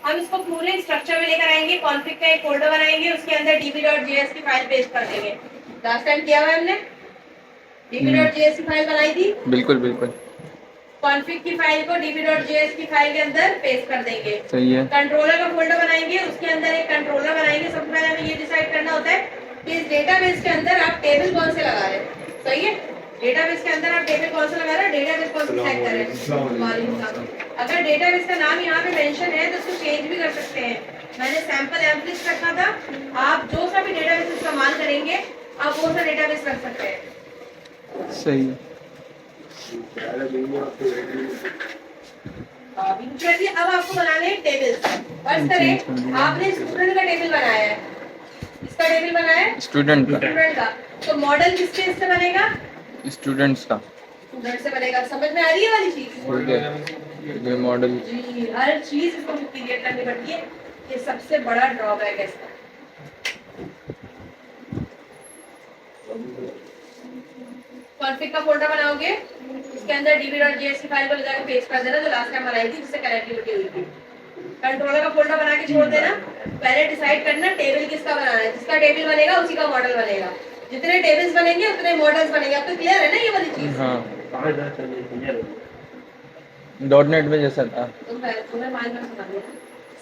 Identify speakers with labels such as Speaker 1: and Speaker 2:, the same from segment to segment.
Speaker 1: हम इसको पूरे स्ट्रक्चर में लेकर आएंगे, कॉन्फ़िग का एक फोल्डर बनाएंगे, उसके अंदर db.js की फाइल पेस्ट कर देंगे। लास्ट टाइम किया हुआ हमने db.js की फाइल बनाई थी,
Speaker 2: बिल्कुल बिल्कुल।
Speaker 1: कॉन्फ़िग की फाइल को db.js की फाइल के अंदर पेस्ट कर देंगे।
Speaker 2: सही है।
Speaker 1: कंट्रोलर का फोल्डर बनाएंगे, उसके अंदर एक कंट्रोलर बनाएंगे। सबसे पहले हमें ये डिसाइड करना होता है कि इस डेटाबेस के अंदर आप टेबल कौन से लगा रहे हैं। सही है, डेटाबेस के अंदर आप टेबल कौन सा लगा रहे हैं, डेटाबेस कौन सा सेलेक्ट करें। अगर डेटाबेस का नाम यहाँ पे मेंशन है तो उसको चेंज भी कर सकते हैं। मैंने सैंपल एम्प्लिस्ट रखा था, आप जो सा भी डेटाबेस इस्तेमाल करेंगे आप वो सा डेटाबेस रख सकते हैं।
Speaker 2: सही है।
Speaker 1: अब आपको बनाने हैं टेबल्स। फर्स्ट करें, आपने स्टूडेंट का टेबल बनाया है, इसका टेबल बनाया है
Speaker 2: स्टूडेंट
Speaker 1: का, तो मॉडल किसके इससे बनेगा,
Speaker 2: स्टूडेंट्स का।
Speaker 1: स्टूडेंट से बनेगा। समझ में आ रही है वाली चीज?
Speaker 2: ये मॉडल
Speaker 1: जी, हर चीज इसको क्रिएट करनी पड़ती है, ये सबसे बड़ा ड्रॉबैक है इसका। कॉन्फ़िग का फोल्डर बनाओगे, इसके अंदर db.js की फाइल को ले जाकर पेस्ट कर देना जो लास्ट टाइम बनाई थी जिससे कनेक्टिविटी हुई थी। कंट्रोलर का फोल्डर बना के छोड़ देना। पहले डिसाइड करना टेबल किसका बनाना है, जिसका टेबल बनेगा उसी का मॉडल बनेगा। जितने टेबल्स बनेंगे उतने मॉडल्स बनेंगे। आपको क्लियर है ना ये वाली चीज?
Speaker 2: हाँ, .NET में जैसा था।
Speaker 1: तुम्हें मान कर सुना दिया।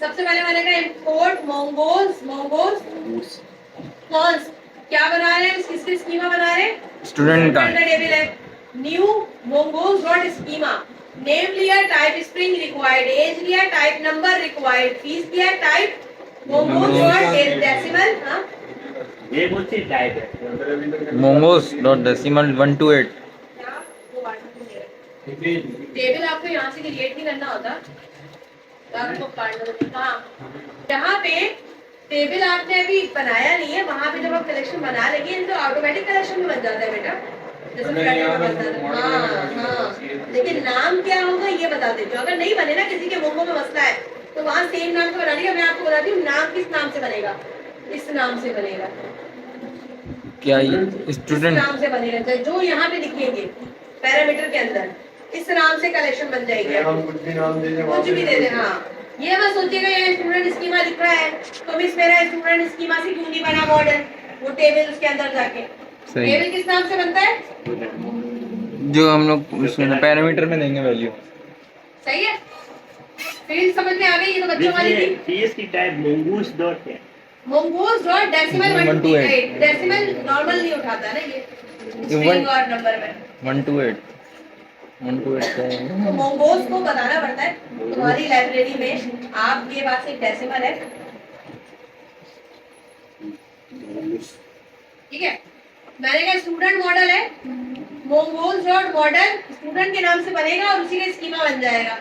Speaker 1: सबसे पहले बनेगा इंपोर्ट मोंगोज कॉन्स। क्या बना रहे हैं, किसकी स्कीमा बना रहे हैं,
Speaker 2: स्टूडेंट का
Speaker 1: टेबल है। New mongoose dot schema, name लिया, टाइप स्ट्रिंग रिक्वायर्ड, एज लिया, टाइप नंबर रिक्वायर्ड, फीस लिया, टाइप मोंगोज डॉट डेसिमल। हाँ,
Speaker 3: ये कौन सी टाइप है?
Speaker 2: Mongoose dot decimal 1 to 8।
Speaker 1: Table आपको यहाँ से क्रिएट नहीं करना होता, आपको काटना। हाँ, जहाँ पे टेबल आपने अभी बनाया नहीं है वहाँ पे जब आप कलेक्शन बना लेंगे तो ऑटोमेटिक कलेक्शन में बन जाता है बेटा, जैसे हाँ। लेकिन नाम क्या होगा ये बता देते हो। अगर नहीं बने ना, किसी के मोंगो में मसला है तो वहाँ सेम नाम से बना देगा। मैं आपको बताती हूँ नाम किस नाम से बनेगा, इस नाम से बनेगा।
Speaker 2: क्या ये स्टूडेंट
Speaker 1: नाम से बनेगा, जो यहाँ पे लिखेंगे पैरामीटर के अंदर इस नाम से कलेक्शन बन जाएगी। कुछ भी दे दे। हाँ, ये मत सोचिएगा ये स्टूडेंट स्कीमा लिख रहा है तो मिस मेरा स्टूडेंट स्कीमा से क्यों नहीं बना मॉडल, वो टेबल उसके अंदर जाके। टेबल किस नाम से बनता है,
Speaker 2: जो हम लोग उसमें पैरामीटर में देंगे वैल्यू।
Speaker 1: सही है, फील्ड समझ में आ गई। ये तो बच्चों वाली थी।
Speaker 3: फीस की टाइप मोंगूस डॉट है,
Speaker 1: mongoose dot decimal 1 to 8। Decimal normal नहीं उठाता ना ये स्ट्रिंग और नंबर में।
Speaker 2: 1 to 8
Speaker 1: तो मोंगोज को बताना पड़ता है। तुम्हारी लाइब्रेरी में आपके पास एक डेसिमल है, ठीक है। मैंने कहा स्टूडेंट मॉडल है, मोंगोज डॉट मॉडल स्टूडेंट के नाम से बनेगा और उसी का स्कीमा बन जाएगा,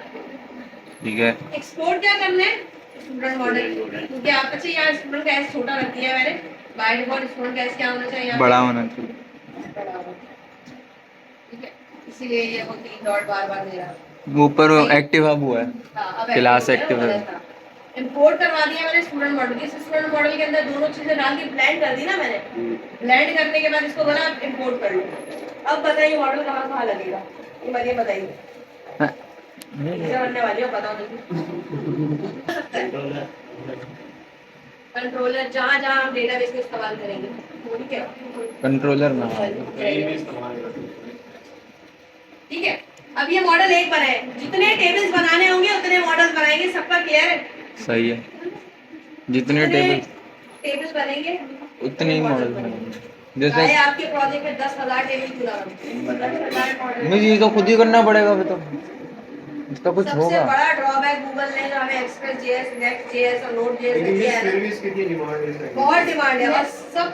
Speaker 2: ठीक है।
Speaker 1: एक्सपोर्ट क्या करना है, स्टूडेंट मॉडल। क्योंकि आप अच्छा यहाँ स्टूडेंट का एस छोटा रख दिया है मैंने, बाय डिफॉल्ट स्टूडेंट का एस क्या होना चाहिए,
Speaker 2: बड़ा होना चाहिए,
Speaker 1: ठीक है। इसीलिए ये वो 3 डॉट बार दे रहा।
Speaker 2: ऊपर एक्टिव हब हुआ है, क्लास एक्टिव है।
Speaker 1: इंपोर्ट करवा दिया मैंने स्टूडेंट मॉडल। इस स्टूडेंट मॉडल के अंदर दोनों चीजें डाल के ब्लेंड कर दी ना मैंने। ब्लेंड करने के बाद इसको बोला इंपोर्ट कर लो। अब बताइए मॉडल कहाँ कहाँ लगेगा, ये बताइए। बनने वाली हो बताओ कंट्रोलर, जहाँ जहाँ हम डेटाबेस का इस्तेमाल करेंगे, ठीक है,
Speaker 2: कंट्रोलर में।
Speaker 1: ठीक है। अब ये मॉडल एक बना है, जितने टेबल्स बनाने होंगे उतने मॉडल्स बनाएंगे। सबका क्लियर है?
Speaker 2: सही है, जितने
Speaker 1: टेबल्स बनेंगे
Speaker 2: उतने ही मॉडल बनेंगे। जैसे
Speaker 1: आपके प्रोजेक्ट में 10,000 टेबल पूरा बनेंगे,
Speaker 2: मुझे ये तो खुद ही करना पड़ेगा, फिर तो इसका कुछ
Speaker 1: सबसे
Speaker 2: होगा।
Speaker 1: बड़ा ड्रॉबैक गूगल ने जो हमें एक्सप्रेस जेएस, नेक्स्ट जेएस और नोड जेएस दिया है, बहुत डिमांड है। और सब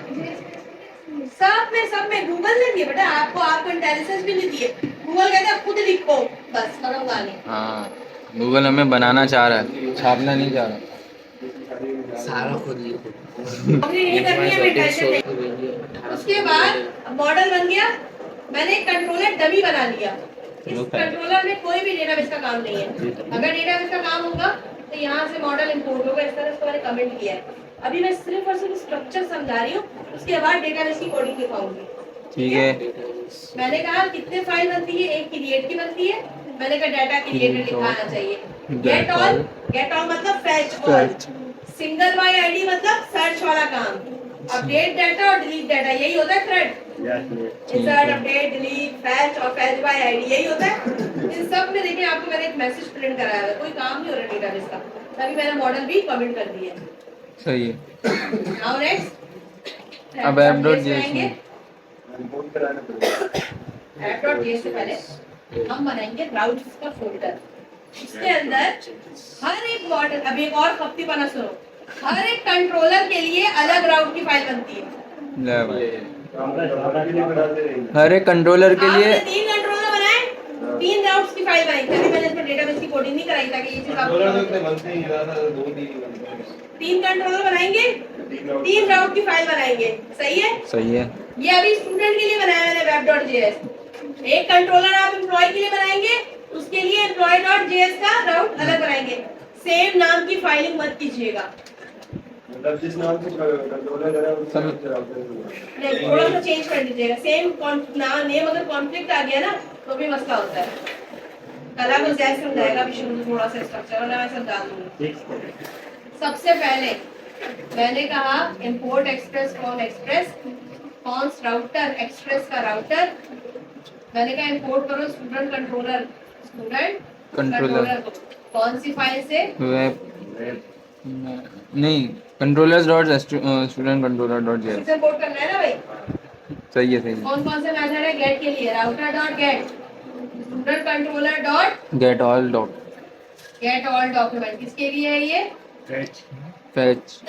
Speaker 1: में गूगल ने दिया बेटा आपको इंटेलिजेंस भी नहीं दिए। गूगल कहते हैं खुद लिखो, बस खत्म कहानी।
Speaker 2: हाँ, गूगल हमें बनाना चाह रहा है, छापना नहीं चाह रहा।
Speaker 4: सारा खुद लिखो।
Speaker 1: नहीं करनी है, मैं टेंशन नहीं। उसके बाद मॉडल बन गया, मैंने एक कंट्रोलर डमी बना लिया। इस कंट्रोलर में कोई भी डेटाबेस का काम नहीं है। अगर डेटाबेस का काम होगा तो यहाँ से मॉडल इंपोर्ट होगा। इस तरह से मैंने कमेंट किया है। अभी मैं सिर्फ और सिर्फ स्ट्रक्चर समझा रही हूँ, उसके बाद डेटाबेस की कोडिंग दिखाऊंगी,
Speaker 2: ठीक है।
Speaker 1: मैंने कहा कितने फाइल बनती है, एक क्रिएट की बनती है, मैंने कहा डाटा के रिलेटेड लिखाना चाहिए। गेट ऑल मतलब fetch all,
Speaker 2: Fetch.
Speaker 1: Single bye ID मतलब सर्च वाला काम, अपडेट डाटा और डिलीट डाटा, यही होता है thread. Insert, update, delete, fetch और फैच बाय आईडी, यही होता है। इन सब में देखिए आपको मैंने एक मैसेज प्रिंट कराया है, कोई काम नहीं हो रहा डेटाबेस का, तभी मैंने मॉडल भी कमेंट कर दिया है।
Speaker 2: सही है।
Speaker 1: नाउ नेक्स्ट
Speaker 2: अब app.js
Speaker 1: आएंगे।
Speaker 2: में
Speaker 1: app.js से पहले हम बनाएंगे राउट्स का फोल्डर। इसके अंदर हर एक मॉडल, अभी एक और खप्ती बना सुनो, हर एक कंट्रोलर के लिए अलग राउट की फाइल बनती है।
Speaker 2: ले भाई, हर एक कंट्रोलर के लिए
Speaker 1: आपने 3 कंट्रोलर बनाए, 3 राउट्स की फाइल बनाई, तभी मैंने इसमें डेटाबेस की कोडिंग नहीं कराई ताकि ये चीज आपको 3 कंट्रोलर बनाएंगे, 3 राउट की फाइल बनाएंगे, सही है।
Speaker 2: सही है।
Speaker 1: ये अभी स्टूडेंट के लिए बनाया मैंने web.js। एक कंट्रोलर आप एम्प्लॉय के लिए बनाएंगे, उसके लिए employee.js का राउट अलग बनाएंगे। सेम नाम की फाइलिंग मत कीजिएगा,
Speaker 5: मतलब जिस नाम से कंट्रोलर है उस नाम से राउटर
Speaker 1: नहीं थोड़ा सा चेंज कर दीजिएगा। सेम नेम अगर कॉन्फ्लिक्ट आ गया ना तो भी मसला होता है। कल आपको जैसे समझाएगा भी शुरू थोड़ा सा स्ट्रक्चर, और मैं समझा दूंगी। सबसे पहले मैंने कहा import express from express, cons router, express का राउटर। मैंने कहा इंपोर्ट करो स्टूडेंट कंट्रोलर, स्टूडेंट कंट्रोलर को कौन सी फाइल से,
Speaker 2: वेब नहीं, controllers dot student controller dot JS.
Speaker 1: इससे इंपोर्ट करना है ना भाई।
Speaker 2: सही है, सही है।
Speaker 1: कौन कौन से मेथड है गेट के लिए, router dot gate, student controller dot
Speaker 2: get all dot
Speaker 1: get all document. किसके लिए है ये,
Speaker 2: फैच।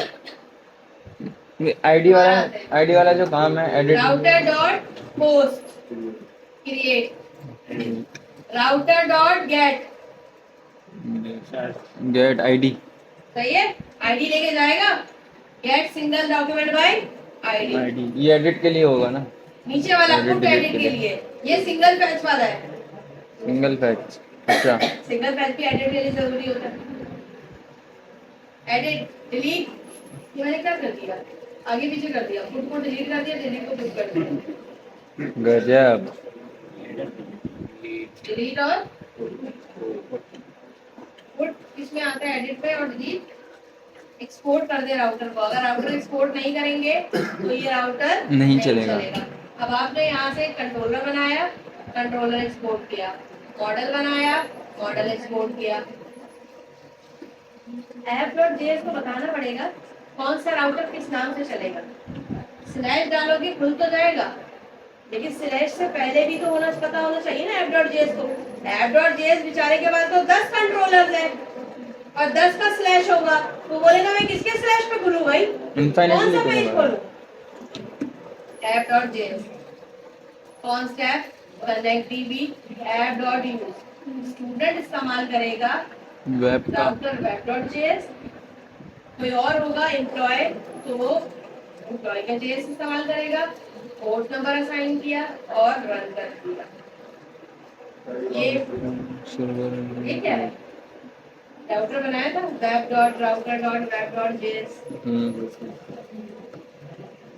Speaker 2: आईडी वाला जो काम है edit.
Speaker 1: Router dot post create, router dot get
Speaker 2: get ID.
Speaker 1: सही है, आईडी लेके जाएगा, get single document by ID.
Speaker 2: ID ये एडिट के लिए होगा ना,
Speaker 1: नीचे वाला
Speaker 2: Edit
Speaker 1: पुट
Speaker 2: delete
Speaker 1: एडिट
Speaker 2: के
Speaker 1: के लिए, ये सिंगल फैच वाला है।
Speaker 2: Single fetch. अच्छा,
Speaker 1: सिंगल फैच भी एडिट के लिए जरूरी होता है। एडिट, डिलीट, ये मैंने क्या कर दिया, आगे पीछे कर दिया, पुट को डिलीट कर दिया, डिलीट को पुट कर दिया।
Speaker 2: गजब।
Speaker 1: डिलीट और पुट इसमें आता है एडिट पे, और डिलीट एक्सपोर्ट कर दे राउटर को। अगर राउटर एक्सपोर्ट नहीं करेंगे तो ये राउटर
Speaker 2: नहीं चलेगा।
Speaker 1: अब आपने यहाँ से कंट्रोलर बनाया, कंट्रोलर एक्सपोर्ट किया, मॉडल बनाया, मॉडल एक्सपोर्ट किया। app.js को बताना पड़ेगा कौन सा राउटर किस नाम से चलेगा। स्लैश डालोगे खुल तो जाएगा, लेकिन स्लैश से पहले भी तो होना पता होना चाहिए ना app.js को। app.js बेचारे के पास तो 10 कंट्रोलर है और 10 का स्लैश होगा, तो बोलेगा मैं किसके स्लैश पे खुलूं भाई, कौन सा पेज खोलूं। app.js कौन step, connect dB, app.use student इस्तेमाल करेगा
Speaker 2: वेब का
Speaker 1: राउटर web.js, कोई और होगा एम्प्लॉय तो वो एम्प्लॉय का जेएस इस्तेमाल करेगा, पोर्ट नंबर असाइन किया और रन कर दिया। ये क्या है, राउटर बनाया था web.router.web.js।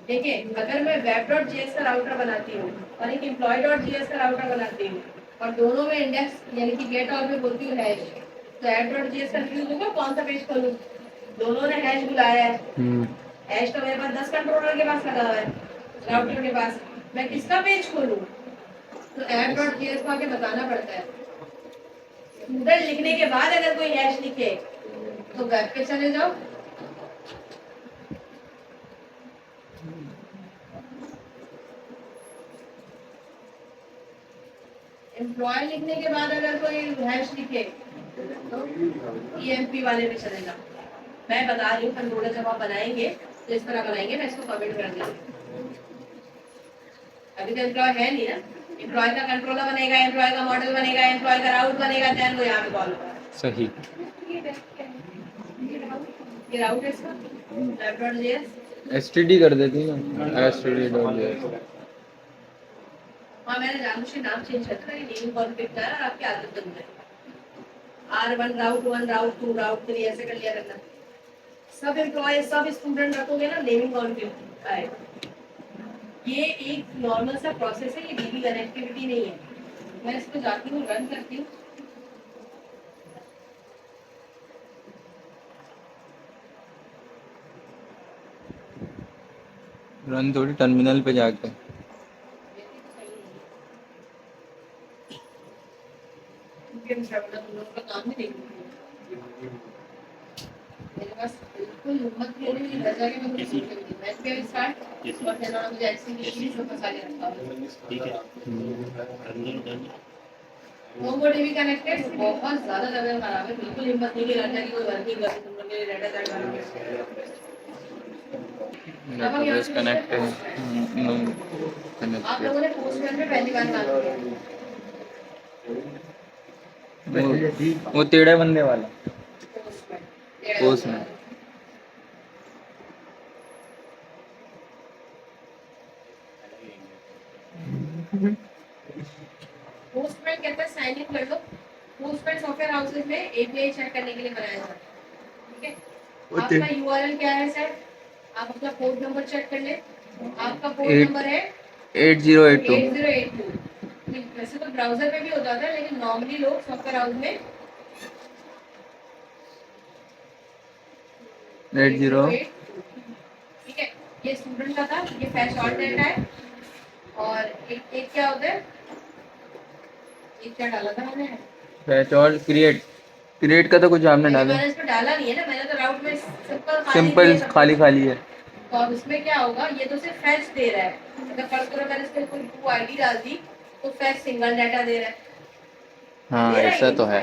Speaker 1: देखिए अगर मैं web.js का राउटर बनाती हूँ और एक employee.js का राउटर बनाती हूँ और दोनों में इंडेक्स यानी कि गेट ऑल में बोलती हूँ हैश, तो app.js कंफ्यूज होगा कौन सा पेज खोलूँ। दोनों ने हैश बुलाया है, हैश तो मेरे पास 10 कंट्रोलर के पास लगा हुआ है, राउटर के पास, मैं किसका पेज खोलूँ। तो app.js को आगे बताना पड़ता है। स्टूडेंट लिखने के बाद अगर कोई हैश लिखे तो वेब पे चले जाओ, एम्प्लॉय लिखने के बाद अगर कोई हैश लिखे तो EMP वाले पे चले जाओ। मैं बता रही हूँ कंट्रोलर जब आप बनाएंगे तो इस तरह बनाएंगे, मैं इसको कमेंट कर दूंगी। अभी तो एम्प्लॉय है नहीं ना, एम्प्लॉय का कंट्रोलर बनेगा, एम्प्लॉय का मॉडल बनेगा, एम्प्लॉय का राउट बनेगा, देन वो यहाँ पे कॉल होगा।
Speaker 2: सही।
Speaker 1: ये राउट है इसका web.js।
Speaker 2: एसटीडी कर देती ना, std.js।
Speaker 1: हाँ मैंने जानबूझ के नाम चेंज कर दिया, नेम कॉन्फ़िगर है और आपकी आदत बन गई। R1 राउट 1 राउट 2 राउट 3 ऐसे कर लिया करना। सब एम्प्लॉय सब स्टूडेंट रखोगे ना, नेमिंग कॉन्फ़िगर आएगा। ये एक नॉर्मल सा प्रोसेस है, ये डीबी कनेक्टिविटी नहीं है। मैं इसको जाती हूँ रन करती हूँ,
Speaker 2: रन थोड़ी टर्मिनल पे जाके।
Speaker 1: तुम लोग का काम ही नहीं मेरे पास बिल्कुल हिम्मत नहीं है कि घर जाके मैं कुछ सोच रही मैं पे स्टार्ट और फिर उन्होंने मुझे ऐसी की शीट में फंसा लिया था
Speaker 3: ठीक है डन
Speaker 1: नो बॉडी भी कनेक्टेड बहुत ज्यादा तबीयत खराब है बिल्कुल हिम्मत नहीं कि घर जाके कोई वर्किंग कर तुम लोग मेरे डाटा चेक करो
Speaker 2: डेटाबेस कनेक्ट है।
Speaker 1: आप लोगों ने पोस्टमैन में पहली बार काम किया
Speaker 2: वो टेढ़े बंदे वाला पोस्टमैन।
Speaker 1: पोस्टमैन कहता है साइन इन कर लो पोस्टमैन सॉफ्टवेयर हाउसेस में एपीआई चेक करने के लिए बनाया जाता है ठीक है आपका यूआरएल क्या है सर आप अपना पोर्ट नंबर चेक कर ले आपका पोर्ट नंबर है
Speaker 2: 8082।
Speaker 1: 8082 वैसे तो ब्राउजर में भी हो जाता है लेकिन नॉर्मली लोग सॉफ्टवेयर हाउस में
Speaker 2: 80
Speaker 1: ठीक है ये स्टूडेंट का था ये फैच ऑन डेटा है और एक क्या होता है एक क्या डाला था मैंने
Speaker 2: फैच और क्रिएट का तो कुछ आपने डाला
Speaker 1: मैंने इसमें डाला नहीं है ना मैंने तो राउट में
Speaker 2: सिंपल खाली है।
Speaker 1: तो अब इसमें क्या होगा ये तो सिर्फ फैच दे रहा है अगर फर्स्ट करो मैंने इसमें कोई टू आईडी डाल दी तो फैच सिंगल डाटा दे रहा है
Speaker 2: हाँ ऐसा तो है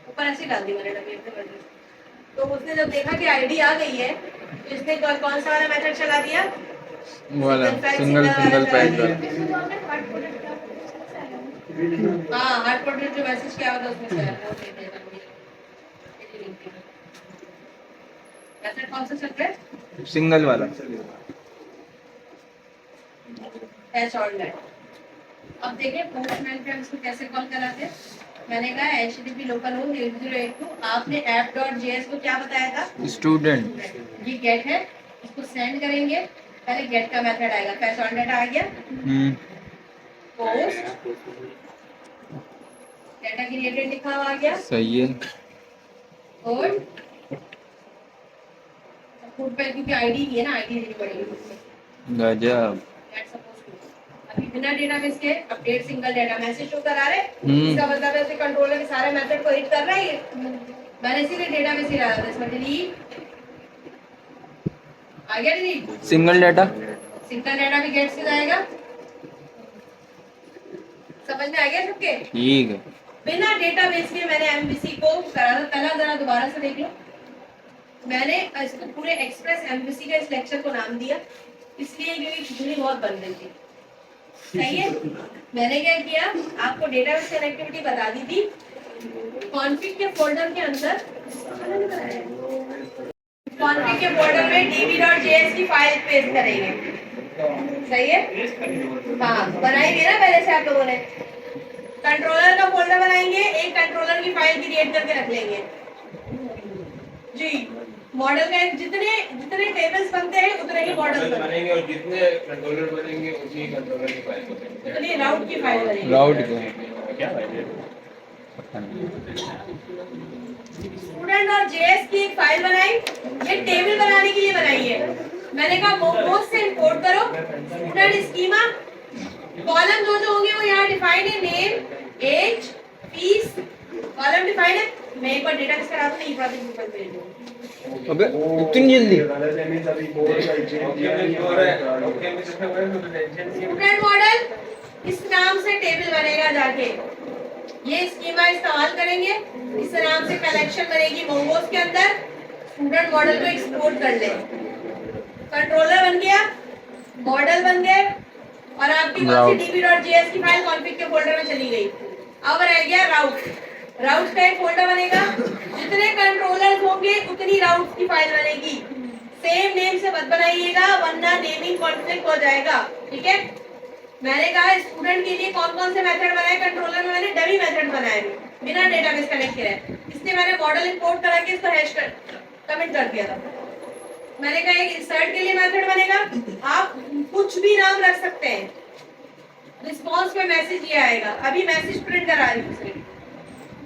Speaker 1: ऊपर ऐसे डाल दी मैंने डबल पे कर दी तो उसने जब देखा कि आईडी आ गई है तो इसने कौन सा वाला मेथड चला दिया
Speaker 2: वाला सिंगल पैच
Speaker 1: हाँ हार्ड कोडेड जो मैसेज किया हुआ था उसमें से वो दे देना मेथड कौन सा चल रहा है
Speaker 2: सिंगल वाला
Speaker 1: फैच ऑन डेटा अब देखिए पोस्टमैन पे हम इसको कैसे कॉल कराते हैं मैंने कहा http localhost 8082 आपने app.js को क्या बताया था
Speaker 2: स्टूडेंट
Speaker 1: ये गेट है इसको सेंड करेंगे पहले गेट का मेथड आएगा फैच ऑन डेटा आ गया पोस्ट डेटा क्रिएटेड लिखा हुआ आ गया
Speaker 2: सही है।
Speaker 1: और फूड पे क्योंकि आईडी नहीं है ना आईडी देनी पड़ेगी
Speaker 2: गजब
Speaker 1: That's supposed to. अभी बिना डेटाबेस के update single data message show करा रहे इसका मतलब है कंट्रोलर के सारे मेथड को हिट कर रहा है मैंने इसीलिए डेटाबेस ही डाला था इसमें डिलीट आ गया डिलीट
Speaker 2: सिंगल डाटा
Speaker 1: भी गेट से जाएगा समझ में आ गया सबके
Speaker 2: ठीक है।
Speaker 1: बिना डेटाबेस के मैंने एमवीसी को करा था पहला जरा दोबारा से देख लो मैंने इसको पूरे एक्सप्रेस एमवीसी का इस लेक्चर को नाम दिया इसलिए क्योंकि खिचड़ी बहुत बन रही थी सही है मैंने क्या किया आपको डेटाबेस कनेक्टिविटी बता दी थी कॉन्फिग के फोल्डर के अंदर कॉन्फिग के फोल्डर में db.js की फाइल पेस्ट करेंगे सही है हाँ बनाएंगे ना पहले से आप लोगों ने कंट्रोलर का फोल्डर बनाएंगे एक कंट्रोलर की फाइल क्रिएट करके रख लेंगे जी मॉडल का जितने टेबल्स बनते हैं उतने ही मॉडल
Speaker 5: बनेंगे और जितने कंट्रोलर बनेंगे उतनी कंट्रोलर की फाइल बनेगी
Speaker 1: उतनी राउट की फाइल बनेगी
Speaker 2: राउट के
Speaker 3: क्या भाई
Speaker 1: स्टूडेंट और जेएस की एक फाइल बनाई ये टेबल बनाने के लिए बनाई है मैंने कहा मोमोज से इंपोर्ट करो स्टूडेंट स्कीमा कॉलम जो होंगे वो यहाँ डिफाइंड है name as fees column defined है मैं एक बार डेटा किस करा दूं नहीं प्रोजेक्ट ग्रुप भेज दूं
Speaker 2: अबे इतनी जल्दी
Speaker 1: स्टूडेंट मॉडल इस नाम से टेबल बनेगा जाके ये स्कीमा इस्तेमाल करेंगे इस नाम से कलेक्शन बनेगी मोमोज के अंदर स्टूडेंट मॉडल को एक्सपोर्ट कर ले कंट्रोलर बन गया मॉडल बन गए और आपकी कौन सी db.js की फाइल कॉन्फिग के फोल्डर में चली गई अब रह गया राउट का एक फोल्डर बनेगा जितने कंट्रोलर्स होंगे उतनी राउट की फाइल बनेगी सेम नेम से मत बनाइएगा वरना नेमिंग कॉन्फ्लिक्ट हो जाएगा ठीक है मैंने कहा स्टूडेंट के लिए कौन कौन से मेथड बनाए कंट्रोलर में मैंने डमी मेथड बनाए बिना डेटाबेस कनेक्ट किए इसलिए मैंने मॉडल इंपोर्ट करा के इसको हैश कर कमेंट कर दिया था मैंने कहा एक इंसर्ट के लिए मेथड बनेगा आप कुछ भी नाम रख सकते हैं रिस्पांस में मैसेज ये आएगा अभी मैसेज प्रिंट करा रही हूँ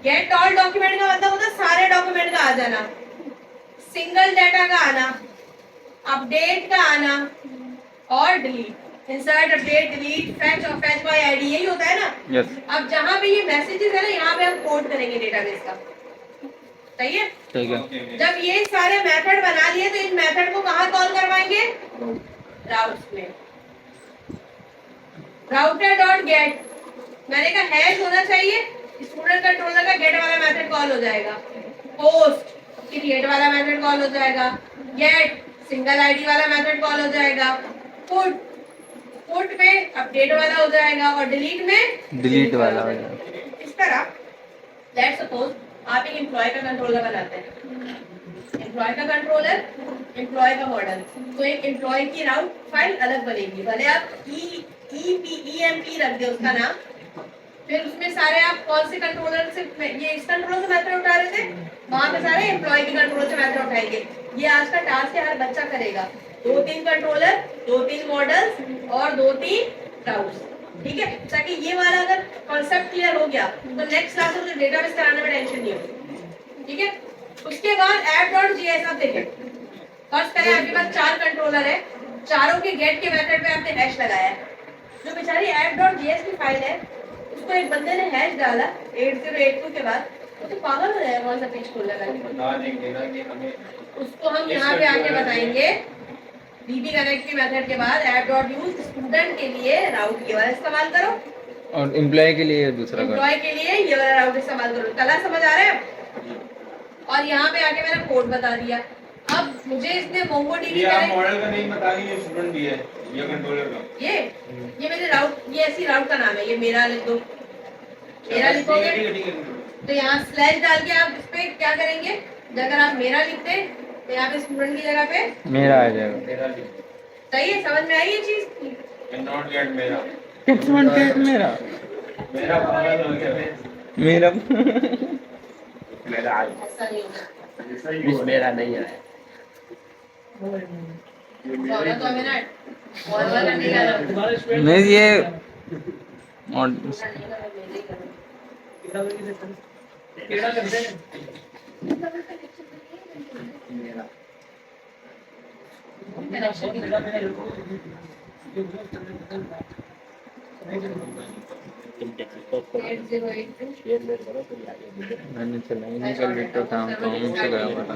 Speaker 1: गेट ऑल डॉक्यूमेंट का मतलब होता है सारे डॉक्यूमेंट का आ जाना सिंगल डाटा का आना अपडेट का आना और delete, insert, update, delete, fetch और फेच बाय आईडी, यही होता है ना।
Speaker 2: यस
Speaker 1: अब जहाँ पे ये मैसेजेस है ना, यहाँ पे हम कोड करेंगे डेटाबेस का, सही है।
Speaker 2: ठीक है।
Speaker 1: जब ये सारे मेथड बना लिए तो इन मेथड को कहाँ कॉल करवाएंगे, राउट्स में। राउटर डॉट गेट, मैंने कहा हैश होना चाहिए, स्टूडेंट कंट्रोलर का गेट वाला मेथड कॉल हो जाएगा, पोस्ट क्रिएट वाला मेथड कॉल हो जाएगा, गेट सिंगल आईडी वाला मेथड कॉल हो जाएगा, पुट पुट में अपडेट वाला हो जाएगा और डिलीट में
Speaker 2: डिलीट वाला हो जाएगा।
Speaker 1: इस तरह लेट्स सपोज आप एक एम्प्लॉय का कंट्रोलर बनाते हैं, एम्प्लॉय का कंट्रोलर, एम्प्लॉय का मॉडल, तो एक एम्प्लॉय की राउट फाइल अलग बनेगी, भले आप EMP रख दे उसका नाम, फिर उसमें सारे आप कौन से कंट्रोलर से, ये इस कंट्रोलर से मैथड उठा रहे थे, वहां पे सारे एम्प्लॉय के कंट्रोलर से मैथड उठाएंगे। ये आज का टास्क है, हर बच्चा करेगा, 2-3 कंट्रोलर, 2-3 मॉडल्स और 2-3 राउट्स, ठीक है। ताकि ये वाला अगर कॉन्सेप्ट क्लियर हो गया तो नेक्स्ट क्लास में डेटाबेस कराने में टेंशन नहीं होगी, ठीक है। उसके बाद app.js आप देखें, फर्स्ट करें आपके पास 4 कंट्रोलर है, चारों के गेट के मेथड पे आपने हैश लगाया है, जो बेचारी app.js की फाइल है उसको एक बंदे ने हैश डाला 8082 के बाद, तो पागल हो जाएगा कौन सा पेज खोल लगा, उसको हम यहाँ पे आके बताएंगे। DB कनेक्ट के मेथड के बाद app.use स्टूडेंट के लिए राउट ये वाला इस्तेमाल करो
Speaker 2: और एम्प्लॉय के लिए दूसरा करो,
Speaker 1: एम्प्लॉय के लिए ये वाला राउट इस्तेमाल करो। कला समझ आ रहा है। और यहाँ पे आके मैंने कोड बता दिया। अब मुझे इसने MongoDB कनेक्ट,
Speaker 5: मॉडल का नहीं बता रही है, स्टूडेंट भी है ये कंट्रोलर का,
Speaker 1: ये मेरे राउट, ये ऐसी राउट का नाम है, ये मेरा लिख दो, मेरा लिखोगे तो यहाँ स्लैश डाल के आप इस पे क्या करेंगे, अगर आप मेरा लिखते तो यहाँ पे स्टूडेंट की जगह पे
Speaker 2: मेरा आ जाएगा।
Speaker 5: मेरा
Speaker 1: सही है, समझ में आई ये चीज।
Speaker 5: नॉट गेट मेरा,
Speaker 2: इट्स नॉट गेट मेरा,
Speaker 5: मेरा पागल हो गया
Speaker 2: मेरा
Speaker 3: मेरा
Speaker 1: ऐसा नहीं होगा,
Speaker 3: इस मेरा नहीं है।
Speaker 1: सोना तो हमें ना और वाला करने का ना,
Speaker 2: नहीं ये और मैंने चलाई नहीं कल तो काम से गया हुआ था।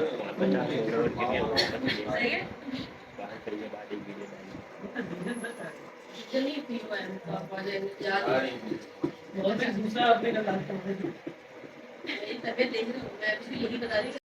Speaker 1: सही है। चलिए ठीक है, आप आ जाएंगे, याद है। मेरी तबीयत देख रही हूँ, मैं एक्चुअली यही बता रही हूँ।